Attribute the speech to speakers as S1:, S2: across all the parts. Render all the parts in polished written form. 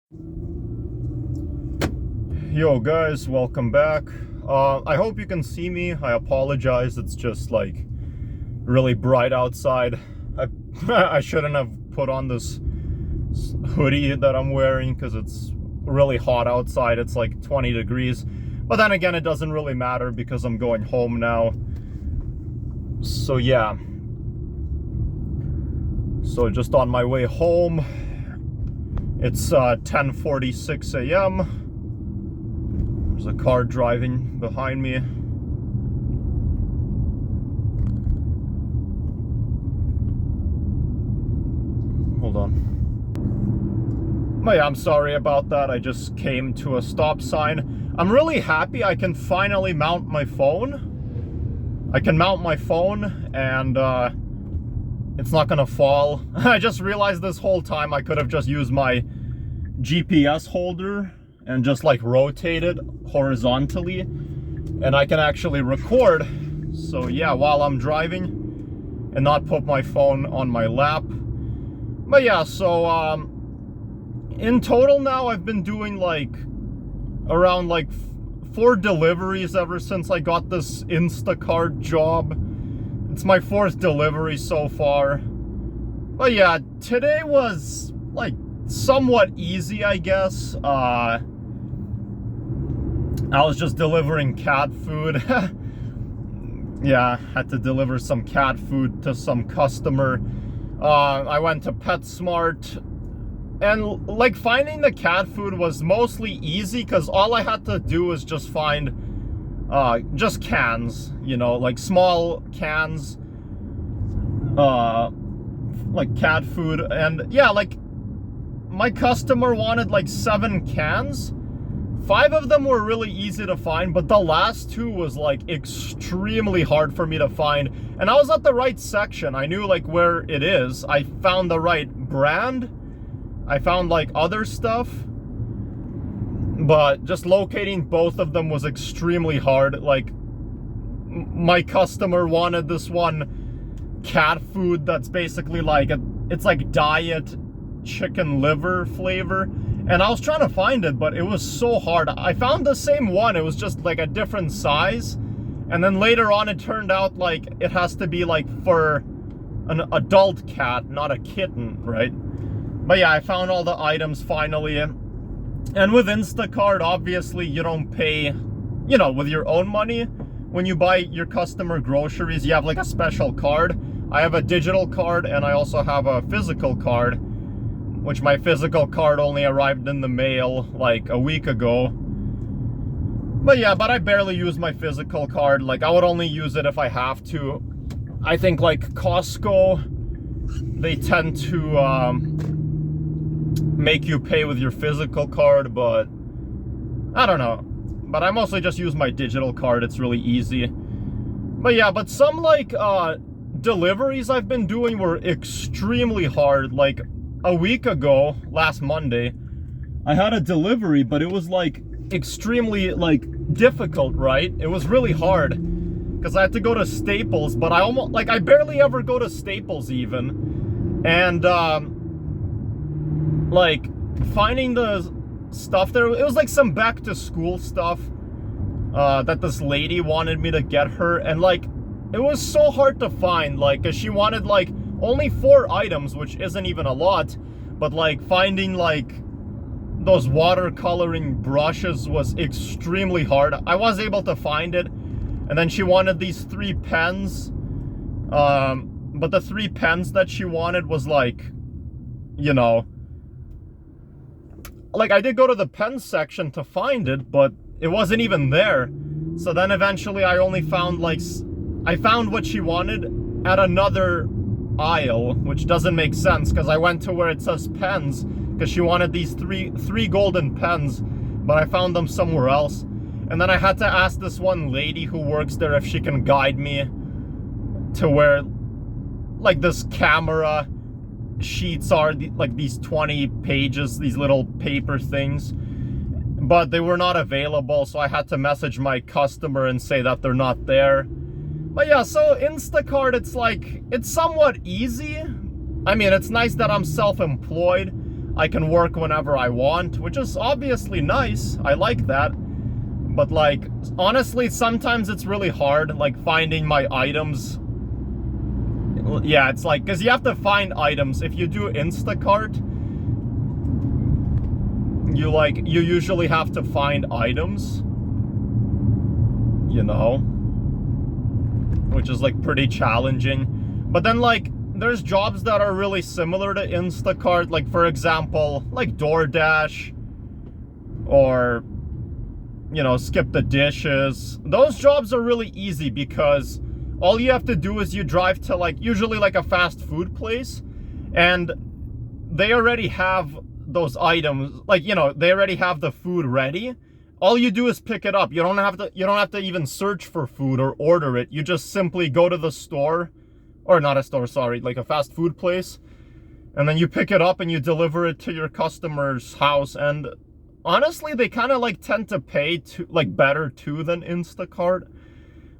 S1: Yo guys, welcome back. I hope you can see me. I apologize, it's just like really bright outside. I shouldn't have put on this hoodie that I'm wearing because it's really hot outside. It's like 20 degrees. But then again, it doesn't really matter because I'm going home now. So yeah. So just on my way home. It's 10:46 a.m. There's a car driving behind me. Hold on. But yeah, I'm sorry about that. I just came to a stop sign. I'm really happy I can finally mount my phone. I can mount my phone and it's not gonna fall. I just realized this whole time I could have just used my GPS holder and just like rotate it horizontally and I can actually record. So yeah, while I'm driving and not put my phone on my lap. But yeah, so in total now I've been doing like around like 4 deliveries ever since I got this Instacart job. It's my 4th delivery so far. But yeah, today was like somewhat easy, I guess. I was just delivering cat food. Yeah, had to deliver some cat food to some customer. I went to PetSmart, and like finding the cat food was mostly easy because all I had to do was just find just cans, you know, like small cans, like cat food. And yeah, like my customer wanted like 7 cans. 5 of them were really easy to find, but the last 2 was like extremely hard for me to find. And I was at the right section. I knew like where it is. I found the right brand. I found like other stuff. But just locating both of them was extremely hard. Like my customer wanted this one cat food that's basically like it's like diet chicken liver flavor. And I was trying to find it, but it was so hard. I found the same one. It was just like a different size. And then later on, it turned out like it has to be like for an adult cat, not a kitten, right? But yeah, I found all the items finally. And with Instacart, obviously, you don't pay, you know, with your own money. When you buy your customer groceries, you have like a special card. I have a digital card and I also have a physical card. Which my physical card only arrived in the mail like a week ago. But yeah, but I barely use my physical card. Like I would only use it if I have to. I think like Costco, they tend to make you pay with your physical card, but I don't know. But I mostly just use my digital card. It's really easy. But yeah, but some like deliveries I've been doing were extremely hard. Like a week ago, last Monday, I had a delivery, but it was like extremely like difficult, right? It was really hard because I had to go to Staples, but I barely ever go to Staples even. And like finding the stuff there, it was like some back to school stuff that this lady wanted me to get her, and like it was so hard to find, like, cause she wanted like only 4 items, which isn't even a lot, but like finding like those watercoloring brushes was extremely hard. I was able to find it, and then she wanted these 3 pens, but the 3 pens that she wanted was like, you know, like I did go to the pen section to find it, but it wasn't even there. So then eventually I only found like, I found what she wanted at another aisle, which doesn't make sense because I went to where it says pens because she wanted these three golden pens, but I found them somewhere else. And then I had to ask this one lady who works there if she can guide me to where like this camera sheets are, like these 20 pages, these little paper things, but they were not available, so I had to message my customer and say that they're not there. But yeah, so Instacart, it's like, it's somewhat easy. I mean, it's nice that I'm self-employed. I can work whenever I want, which is obviously nice. I like that. But like, honestly, sometimes it's really hard, like finding my items. Yeah, it's like, because you have to find items. If you do Instacart, you usually have to find items, you know, which is like pretty challenging. But then like, there's jobs that are really similar to Instacart, like for example, like DoorDash, or, you know, skip the dishes. Those jobs are really easy because all you have to do is you drive to like, usually like a fast food place, and they already have those items, like, you know, they already have the food ready. All you do is pick it up. You don't have to even search for food or order it. You just simply go to the store, or not a store, sorry, like a fast food place, and then you pick it up and you deliver it to your customer's house. And honestly, they kind of like tend to pay better too than Instacart.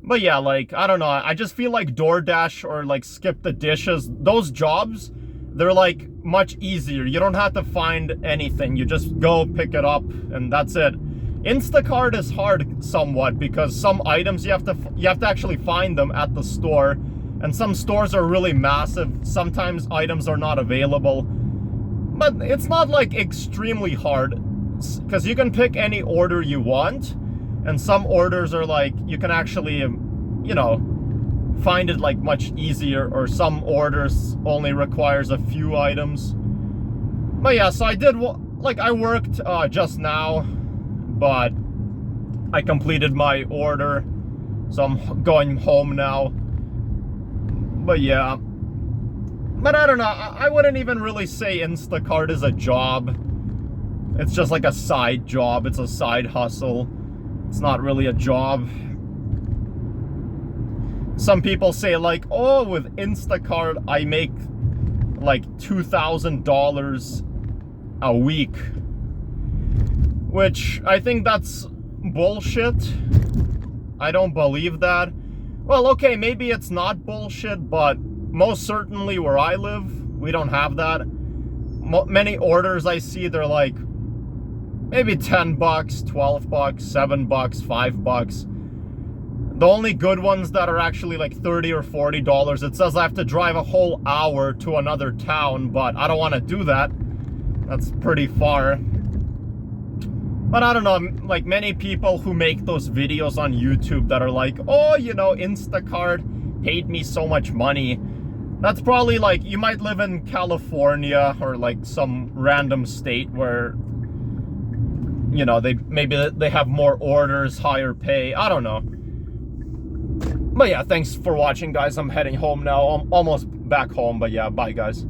S1: But yeah, like, I don't know, I just feel like DoorDash or like skip the dishes, those jobs, they're like much easier. You don't have to find anything. You just go pick it up and that's it. Instacart is hard somewhat because some items you have to actually find them at the store, and some stores are really massive. Sometimes items are not available, but it's not like extremely hard because you can pick any order you want, and some orders are like, you can actually, you know, find it like much easier, or some orders only requires a few items. But yeah, so I did, like, I worked just now, but I completed my order, so I'm going home now. But yeah, but I don't know, I wouldn't even really say Instacart is a job. It's just like a side job. It's a side hustle. It's not really a job. Some people say like, oh, with Instacart I make like $2,000 a week, which I think that's bullshit. I don't believe that. Well, okay, maybe it's not bullshit, but most certainly where I live, we don't have that. Many orders I see, they're like maybe 10 bucks, 12 bucks, 7 bucks, 5 bucks. The only good ones that are actually like $30 or $40, it says I have to drive a whole hour to another town, but I don't want to do that. That's pretty far. But I don't know, like many people who make those videos on YouTube that are like, oh, you know, Instacart paid me so much money. That's probably like, you might live in California or like some random state where, you know, maybe they have more orders, higher pay. I don't know. But yeah, thanks for watching, guys. I'm heading home now. I'm almost back home, but yeah, bye, guys.